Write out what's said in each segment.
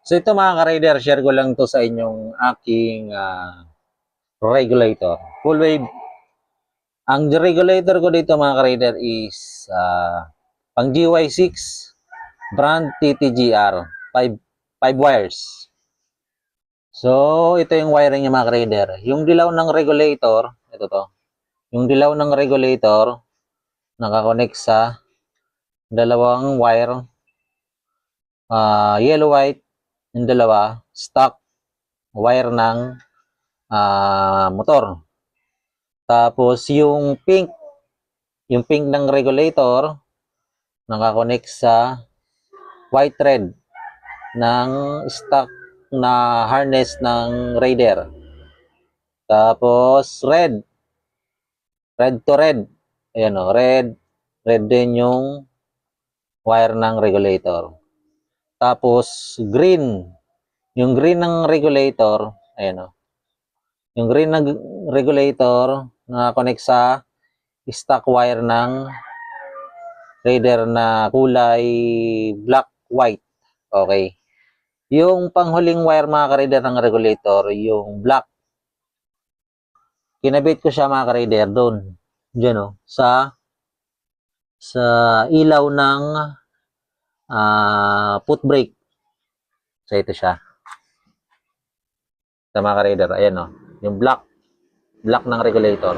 So ito mga ka-rider, share ko lang to sa inyong aking regulator. Full wave. Ang regulator ko dito mga ka-rider is pang GY6 brand TTGR 5 wires. So ito yung wiring niya mga ka-rider. Yung dilaw ng regulator, ito to. Yung dilaw ng regulator nakakonect sa dalawang wire, yellow white, yung dalawa stock wire ng motor. Tapos yung pink ng regulator nakakonect sa white thread ng stock na harness ng Raider. Tapos red to red. Ayan o, red din yung wire ng regulator. Tapos yung green ng regulator, ayan o. Yung green ng regulator nakakonect sa stock wire ng Raider na kulay black white. Okay. Yung panghuling wire mga ka-rider ng regulator, yung black. Kinabit ko siya mga ka-rider doon. Diyan o. Sa ilaw ng foot brake. So ito siya. Sa mga ka-rider. Ayan o. Yung black. Black ng regulator.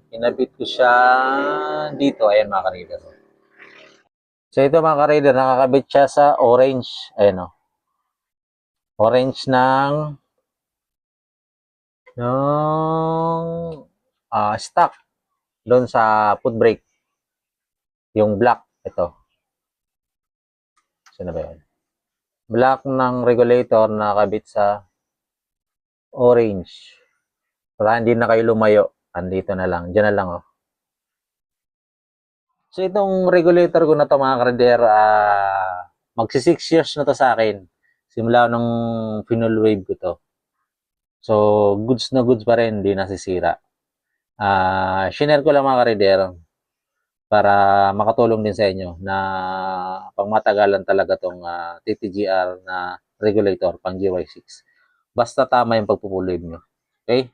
Kinabit ko siya dito. Ayan mga ka-rider. So ito mga ka-rider, nakakabit siya sa orange. Ayan o. Orange ng stock doon sa foot brake. Yung black, ito. Sino ba yun? Black ng regulator na nakabit sa orange. Para hindi na kayo lumayo. Andito na lang. Diyan na lang, oh. So, itong regulator ko na to mga ka-rider, magsi 6 years na to sa akin. Simula nung funnel wave ko to. So, goods na goods pa rin. Hindi nasisira. Share ko lang mga ka-rider para makatulong din sa inyo na pangmatagalan talaga tong TTGR na regulator pang GY6. Basta tama yung pagpupulib nyo. Okay?